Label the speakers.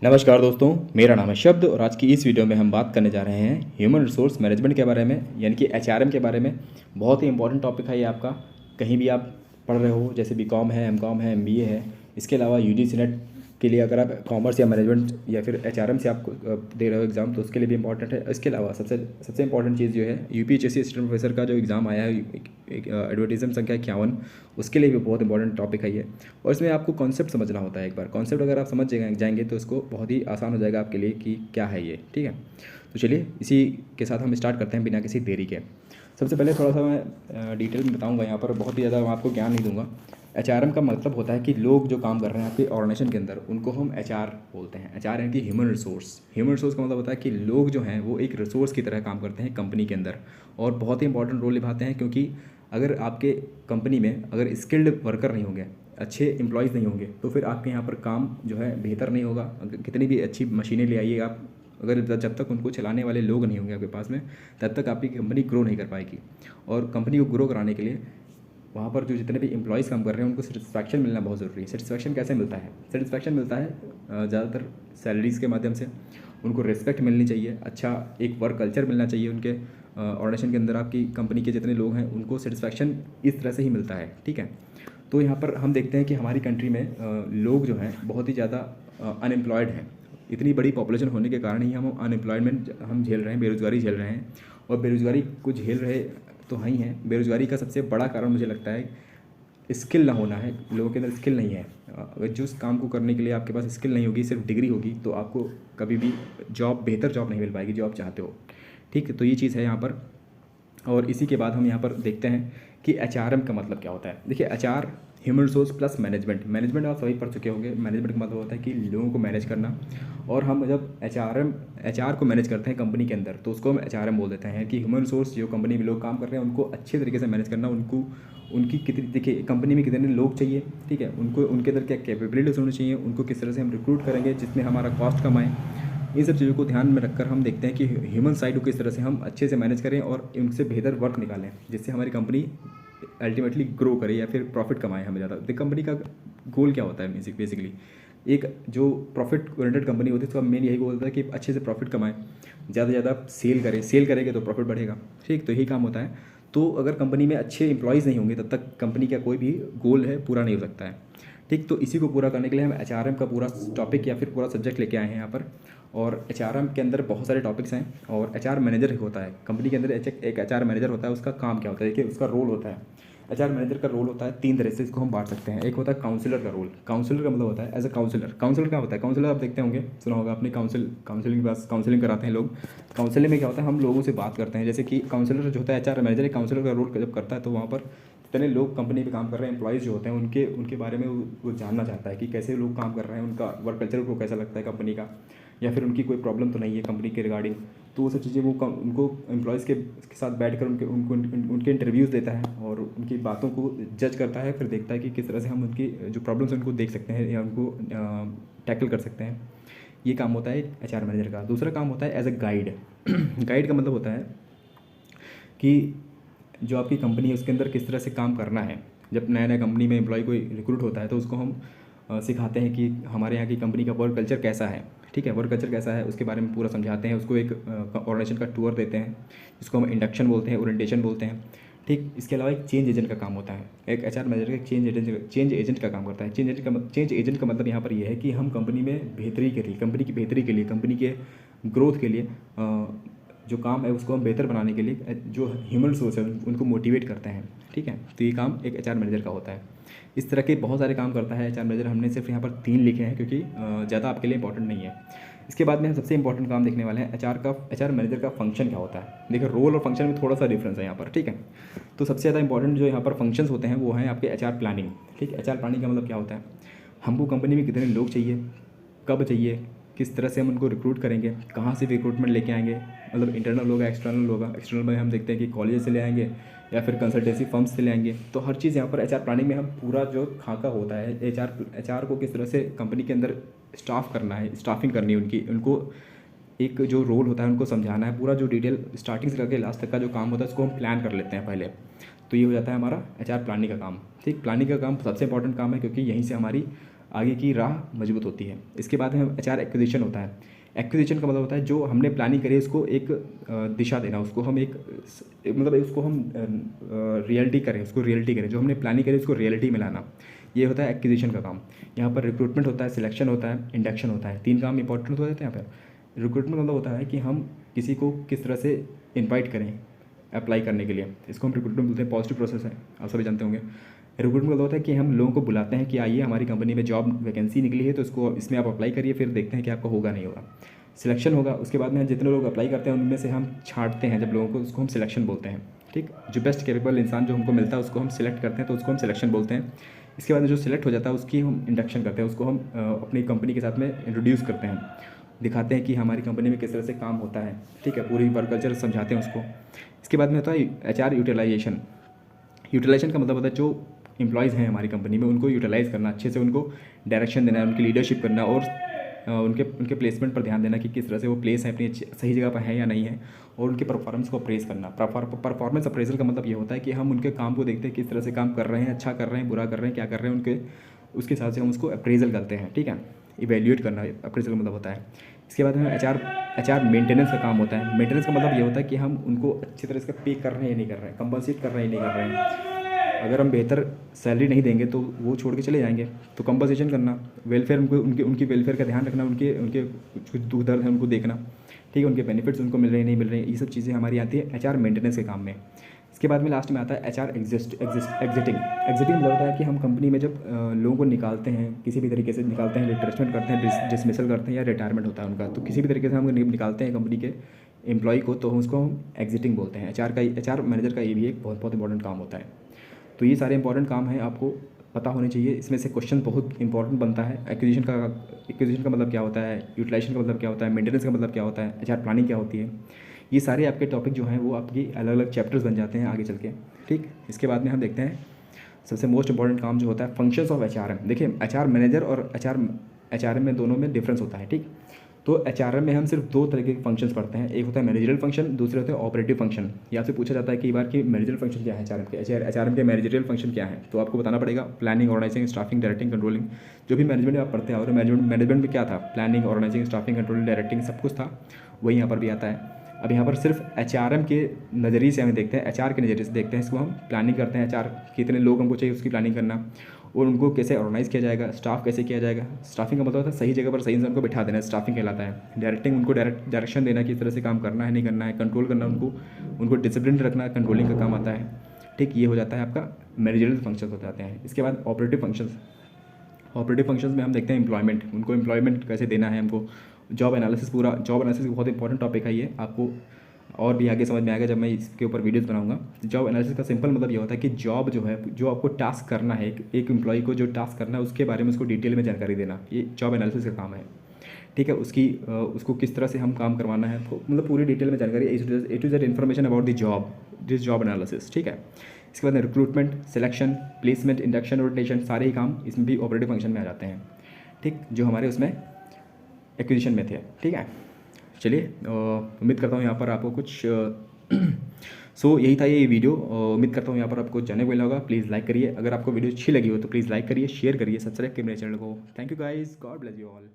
Speaker 1: नमस्कार दोस्तों, मेरा नाम है शब्द और आज की इस वीडियो में हम बात करने जा रहे हैं ह्यूमन रिसोर्स मैनेजमेंट के बारे में, यानी कि एचआरएम के बारे में। बहुत ही इंपॉर्टेंट टॉपिक है ये आपका। कहीं भी आप पढ़ रहे हो, जैसे बीकॉम है, एमकॉम है, एमबीए है, इसके अलावा यूजीसी नेट के लिए अगर आप कॉमर्स या मैनेजमेंट या फिर एचआरएम से आप दे रहे हो एग्ज़ाम, तो उसके लिए भी इंपॉर्टेंट है। इसके अलावा सबसे सबसे इंपॉर्टेंट चीज़ जो है यूपीएचएससी असिस्टेंट प्रोफेसर का जो एग्ज़ाम आया है, एक एडवर्टीजमेंट संख्या 51, उसके लिए भी बहुत इंपॉर्टेंट टॉपिक है ये। और इसमें आपको कॉन्सेप्ट समझना होता है। एक बार कॉन्सेप्ट अगर आप समझ जाएंगे तो इसको बहुत ही आसान हो जाएगा आपके लिए कि क्या है ये। ठीक है, तो चलिए इसी के साथ हम स्टार्ट करते हैं बिना किसी देरी के। सबसे पहले थोड़ा सा मैं डिटेल में बताऊंगा, यहाँ पर बहुत ही ज़्यादा मैं आपको ज्ञान नहीं दूंगा। एचआरएम का मतलब होता है कि लोग जो काम कर रहे हैं आपके ऑर्गेनाइजेशन के अंदर, उनको हम एचआर बोलते हैं। एचआर यानी कि ह्यूमन रिसोर्स। ह्यूमन रिसोर्स का मतलब होता है कि लोग जो हैं वो एक रिसोर्स की तरह काम करते हैं कंपनी के अंदर, और बहुत ही इंपॉर्टेंट रोल निभाते हैं। क्योंकि अगर आपके कंपनी में अगर स्किल्ड वर्कर नहीं होंगे, अच्छे एम्प्लॉयज़ नहीं होंगे, तो फिर आपके यहाँ पर काम जो है बेहतर नहीं होगा। कितनी भी अच्छी मशीनें ले आइए आप, अगर जब तक उनको चलाने वाले लोग नहीं होंगे आपके पास में, तब तक आपकी कंपनी ग्रो नहीं कर पाएगी। और कंपनी को ग्रो कराने के लिए वहाँ पर जो जितने भी एम्प्लॉयज़ काम कर रहे हैं उनको सेटिस्फैक्शन मिलना बहुत ज़रूरी है। सेटिस्फैक्शन कैसे मिलता है? सेटिस्फैक्शन मिलता है ज़्यादातर सैलरीज़ के माध्यम से। उनको रिस्पेक्ट मिलनी चाहिए, अच्छा एक वर्क कल्चर मिलना चाहिए उनके ऑर्गेनाइजेशन के अंदर। आपकी कंपनी के जितने लोग हैं उनको सेटिस्फैक्शन इस तरह से ही मिलता है। ठीक है, तो यहाँ पर हम देखते हैं कि हमारी कंट्री में लोग जो हैं बहुत ही ज़्यादा अनएम्प्लॉयड हैं। इतनी बड़ी पॉपुलेशन होने के कारण ही हम अनएम्प्लॉयमेंट हम झेल रहे हैं, बेरोज़गारी झेल रहे हैं। और बेरोज़गारी को झेल रहे तो हैं ही हैं। बेरोज़गारी का सबसे बड़ा कारण मुझे लगता है स्किल ना होना है। लोगों के अंदर स्किल नहीं है। अगर जिस काम को करने के लिए आपके पास स्किल नहीं होगी, सिर्फ डिग्री होगी, तो आपको कभी भी बेहतर जॉब नहीं मिल पाएगी जो आप चाहते हो। ठीक है, तो ये चीज़ है यहाँ पर। और इसी के बाद हम यहाँ पर देखते हैं कि एचआरएम का मतलब क्या होता है। देखिए, HR human resource plus management. Management आप सभी पढ़ चुके होंगे। मैनेजमेंट का मतलब होता है कि लोगों को मैनेज करना। और हम जब एचआर को मैनेज करते हैं कंपनी के अंदर, तो उसको हम एचआरएम बोल देते हैं। कि ह्यूमन रिसोर्स जो कंपनी में लोग काम कर रहे हैं उनको अच्छे तरीके से मैनेज करना। उनकी कितनी, देखिए कंपनी में कितने लोग चाहिए, ठीक है, उनको उनके अंदर क्या कैपेबिलिटीज होनी चाहिए, उनको किस तरह से हम रिक्रूट करेंगे जिसमें हमारा कॉस्ट कम आए। इन सब चीज़ों को ध्यान में रखकर हम देखते हैं कि ह्यूमन साइड को किस तरह से हम अच्छे से मैनेज करें और उनसे बेहतर वर्क निकालें, जिससे हमारी कंपनी अल्टीमेटली ग्रो करे या फिर प्रॉफिट कमाए हमें ज़्यादा। तो कंपनी का गोल क्या होता है? बेसिकली एक जो प्रॉफिट ओरिएंटेड कंपनी होती है उसका मेन यही गोल होता है कि अच्छे से प्रॉफिट कमाएं, ज़्यादा से ज़्यादा सेल करेंगे तो प्रॉफिट बढ़ेगा। ठीक, तो यही काम होता है। तो अगर कंपनी में अच्छे एम्प्लॉयज़ नहीं होंगे, तब तक कंपनी का कोई भी गोल है पूरा नहीं हो सकता है। ठीक, तो इसी को पूरा करने के लिए हम एचआरएम का पूरा टॉपिक या फिर पूरा सब्जेक्ट लेके आए हैं यहाँ पर। और एचआरएम के अंदर बहुत सारे टॉपिक्स हैं। और एचआर मैनेजर होता है कंपनी के अंदर, एक एचआर मैनेजर होता है। उसका काम क्या होता है? देखिए, उसका रोल होता है, एचआर मैनेजर का रोल होता है तीन तरह से, इसको हम बांट सकते हैं। एक होता है काउंसलर का रोल। काउंसलर का मतलब होता है एज अ काउंसलर। काउंसलर क्या होता है? काउंसलर आप देखते होंगे, सुना होगा आपने, काउंसलिंग के पास काउंसलिंग कराते हैं लोग। काउंसलिंग में क्या होता है? हम लोगों से बात करते हैं। जैसे कि काउंसलर जो होता है, एचआर मैनेजर काउंसलर का रोल जब करता है, तो वहाँ पर जितने लोग कंपनी पे काम कर रहे हैं, एम्प्लॉयज़ जो होते हैं, उनके बारे में वो जानना चाहता है कि कैसे लोग काम कर रहे हैं, उनका वर्क कल्चर को कैसा लगता है कंपनी का, या फिर उनकी कोई प्रॉब्लम तो नहीं है कंपनी के रिगार्डिंग। तो वो सब चीज़ें वो उनको एम्प्लॉयज़ के साथ बैठकर उनके इंटरव्यूज़ देता है और उनकी बातों को जज करता है। फिर देखता है कि किस तरह से हम उनकी जो प्रॉब्लम्स उनको देख सकते हैं या उनको टैकल कर सकते हैं। ये काम होता है एचआर मैनेजर का। दूसरा काम होता है एज अ गाइड। गाइड का मतलब होता है कि जो आपकी कंपनी है उसके अंदर किस तरह से काम करना है। जब नया नया कंपनी में एम्प्लॉय कोई रिक्रूट होता है तो उसको हम सिखाते हैं कि हमारे यहाँ की कंपनी का वर्क कल्चर कैसा है। ठीक है, वर्क कल्चर कैसा है उसके बारे में पूरा समझाते हैं। उसको एक ऑर्गेनाइजेशन का टूर देते हैं, जिसको हम इंडक्शन बोलते हैं, ओरिएंटेशन बोलते हैं। ठीक, इसके अलावा एक चेंज एजेंट का काम होता है। एक एचआर मैनेजर का चेंज एजेंट का काम करता है। चेंज एजेंट का मतलब यहाँ पर यह है कि हम कंपनी में बेहतरी के लिए, कंपनी की बेहतरी के लिए, कंपनी के ग्रोथ के लिए जो काम है उसको हम बेहतर बनाने के लिए जो ह्यूमन रिसोर्स है उनको मोटिवेट करते हैं। ठीक है, तो ये काम एक एचआर मैनेजर का होता है। इस तरह के बहुत सारे काम करता है एचआर मैनेजर। हमने सिर्फ यहाँ पर 3 लिखे हैं क्योंकि ज़्यादा आपके लिए इंपॉर्टेंट नहीं है। इसके बाद में हम सबसे इंपॉर्टेंट काम देखने वाले हैं एचआर मैनेजर का फंक्शन क्या होता है। देखिए, रोल और फंक्शन में थोड़ा सा डिफरेंस है यहाँ पर। ठीक है, तो सबसे ज़्यादा इंपॉर्टेंट जो यहाँ पर फंक्शंस होते हैं वो हैं आपके एचआर प्लानिंग। ठीक, एचआर प्लानिंग का मतलब क्या होता है? हमको कंपनी में कितने लोग चाहिए, कब चाहिए, किस तरह से हम उनको रिक्रूट करेंगे, कहाँ से रिक्रूटमेंट लेके आएंगे, मतलब इंटरनल होगा, एक्सटर्नल होगा। एक्सटर्नल में हम देखते हैं कि कॉलेज से ले आएंगे या फिर कंसल्टेंसी फर्म्स से ले आएंगे। तो हर चीज़ यहाँ पर एचआर प्लानिंग में हम पूरा जो खाका होता है एचआर को किस तरह से कंपनी के अंदर स्टाफ करना है, स्टाफिंग करनी है उनको एक जो रोल होता है उनको समझाना है। पूरा जो डिटेल स्टार्टिंग से लेकर लास्ट तक का जो काम होता है उसको हम प्लान कर लेते हैं पहले। तो ये हो जाता है हमारा एचआर प्लानिंग का काम। ठीक, प्लानिंग का काम सबसे इंपॉर्टेंट काम है क्योंकि यहीं से हमारी आगे की राह मजबूत होती है। इसके बाद में एचआर एक्विजिशन होता है। एक्विजिशन का मतलब होता है जो हमने प्लानिंग करी उसको एक दिशा देना, उसको हम एक मतलब उसको हम रियलिटी करें, उसको रियलिटी करें, जो हमने प्लानिंग करी उसको रियलिटी में लाना, ये होता है एक्विजिशन का काम। यहाँ पर रिक्रूटमेंट होता है, सिलेक्शन होता है, इंडक्शन होता है, 3 काम इंपॉर्टेंट हो जाते हैं यहाँ पर। रिक्रूटमेंट मतलब होता है कि हम किसी को किस तरह से इन्वाइट करें अप्लाई करने के लिए, इसको हम रिक्रूटमेंट बोलते हैं। पॉजिटिव प्रोसेस है, आप सभी जानते होंगे। रिक्रूटमेंट मतलब होता है कि हम लोगों को बुलाते हैं कि आइए हमारी कंपनी में जॉब वैकेंसी निकली है, तो इसको इसमें आप अप्लाई करिए, फिर देखते हैं कि आपका होगा नहीं होगा। सिलेक्शन होगा, उसके बाद में जितने लोग अप्लाई करते हैं उनमें से हम छांटते हैं जब लोगों को, उसको हम सिलेक्शन बोलते हैं। ठीक, जो बेस्ट कैपेबल इंसान जो हमको मिलता है उसको हम सिलेक्ट करते हैं, तो उसको हम सिलेक्शन बोलते हैं। इसके बाद जो सिलेक्ट हो जाता है उसकी हम इंडक्शन करते हैं, उसको हम अपनी कंपनी के साथ में इंट्रोड्यूस करते हैं, दिखाते हैं कि हमारी कंपनी में किस तरह से काम होता है। ठीक है, पूरी वर्क कल्चर समझाते हैं उसको। इसके बाद में होता है एचआर यूटिलाइजेशन। यूटिलाइजेशन का मतलब होता है जो एम्प्लॉयज़ हैं हमारी कंपनी में उनको यूटिलाइज़ करना, अच्छे से उनको डायरेक्शन देना, उनकी लीडरशिप करना और उनके प्लेसमेंट पर ध्यान देना कि किस तरह से वो प्लेस है अपनी सही जगह पर है या नहीं है, और उनके परफॉर्मेंस को अप्रेज करना। परफॉर्मेंस अप्रेजल का मतलब ये होता है कि हम उनके काम को देखते हैं किस तरह से काम कर रहे हैं, अच्छा कर रहे हैं, बुरा कर रहे हैं, क्या कर रहे हैं, उसके हिसाब से हम उसको अप्रेजल करते हैं। ठीक है, इवेल्यूएट करना अप्रेजल का मतलब होता है। इसके बाद में एचआर मेंटेनेंस का काम होता है। मेंटेनेंस का मतलब ये होता है कि हम उनको अच्छी तरह से पे कर रहे हैं या नहीं कर रहे हैं, कंपनसेट कर रहे हैं या नहीं कर रहे हैं। अगर हम बेहतर सैलरी नहीं देंगे तो वो छोड़ के चले जाएंगे, तो कंपनसेशन करना, वेलफेयर उनकी वेलफेयर का ध्यान रखना, उनके कुछ दुख दर्द है उनको देखना। ठीक है, उनके बेनिफिट्स उनको मिल रहे हैं नहीं मिल रहे हैं, ये सब चीज़ें हमारी आती है एचआर मेंटेनेंस के काम में। इसके बाद में लास्ट में आता है एचआर एग्जिटिंग। एग्जिटिंग मतलब होता है कि हम कंपनी में जब लोगों को निकालते हैं, किसी भी तरीके से निकालते हैं, रिट्रेसमेंट करते हैं, डिसमिसल करते हैं या रिटायरमेंट होता है उनका, तो किसी भी तरीके से हम निकालते हैं कंपनी के एम्प्लॉय को, तो उसको हम एग्जिटिंग बोलते हैं। एचआर मैनेजर का ये भी एक बहुत बहुत इंपॉर्टेंट काम होता है। तो ये सारे इंपॉर्टेंट काम हैं, आपको पता होने चाहिए। इसमें से क्वेश्चन बहुत इंपॉर्टेंट बनता है। एक्विजिशन का मतलब क्या होता है, यूटिलाइजेशन का मतलब क्या होता है, मेंटेनेंस का मतलब क्या होता है, एचआर प्लानिंग क्या होती है, ये सारे आपके टॉपिक जो हैं वो आपकी अलग अलग चैप्टर्स बन जाते हैं आगे चल के। ठीक, इसके बाद में हम देखते हैं सबसे मोस्ट इंपॉर्टेंट काम जो होता है फंक्शंस ऑफ एचआरएम। देखिए, एचआर मैनेजर और एचआरएम में दोनों में डिफरेंस होता है। ठीक, तो एचआरएम में हम सिर्फ 2 तरह के फंक्शंस पढ़ते हैं, एक होता है मैनेजरियल फंक्शन, दूसरे होते हैं ऑपरेटिव फंक्शन। ये आपसे पूछा जाता है कई बार कि मैनेजरियल फंक्शन क्या है एचआरएम के मैनेजरियल फंक्शन क्या है, तो आपको बताना पड़ेगा planning, organising, staffing, directing, controlling. जो भी मैनेजमेंट में आप पढ़ते हैं और मैनेजमेंट में क्या था, planning, organising, staffing, controlling, directing, सब कुछ था, वही यहाँ पर भी आता है। अब यहाँ पर सिर्फ एचआरएम के नज़रिए से हमें देखते हैं, एचआर के नज़रिए से देखते हैं इसको, हम प्लानिंग करते हैं, एचआर कितने लोग हमको चाहिए उसकी प्लानिंग करना, और उनको कैसे ऑर्गेनाइज़ किया जाएगा, स्टाफ कैसे किया जाएगा। स्टाफिंग का मतलब होता है सही जगह पर सही इंसान को बिठा देना, स्टाफिंग कहलाता है। डायरेक्टिंग, उनको डायरेक्शन देना कि इस तरह से काम करना है नहीं करना है। कंट्रोल करना, उनको डिसिप्लिन रखना, कंट्रोलिंग का काम आता है। ठीक, ये हो जाता है आपका मैनेजरियल फंक्शंस हो जाते हैं। इसके बाद ऑपरेटिव फंक्शंस में हम देखते हैं एम्प्लॉयमेंट, उनको एम्प्लॉयमेंट कैसे देना है हमको। जॉब एनालिसिस बहुत इंपॉर्टेंट टॉपिक है ये, आपको और भी आगे समझ में आएगा जब मैं इसके ऊपर वीडियोस बनाऊंगा। जॉब एनालिसिस का सिंपल मतलब ये होता है कि जॉब जो है, जो आपको टास्क करना है, एक एम्प्लॉय को जो टास्क करना है उसके बारे में उसको डिटेल में जानकारी देना, ये जॉब एनालिसिस का काम है। ठीक है, उसको किस तरह से हम काम करवाना है, मतलब पूरी डिटेल में जानकारी, A to Z information about this job analysis. ठीक है, इसके बाद recruitment, selection, placement, induction, rotation, सारे ही काम इसमें भी ऑपरेटिव फंक्शन में आ जाते हैं। ठीक, जो हमारे उसमें एक्विजिशन में थे। ठीक है, चलिए, उम्मीद करता हूँ यहाँ पर आपको कुछ यही था ये वीडियो। उम्मीद करता हूँ यहाँ पर आपको जानने को मिला होगा। प्लीज़ लाइक करिए, अगर आपको वीडियो अच्छी लगी हो तो प्लीज़ लाइक करिए, शेयर करिए, सब्सक्राइब करिए मेरे चैनल को। Thank you guys, God bless you all.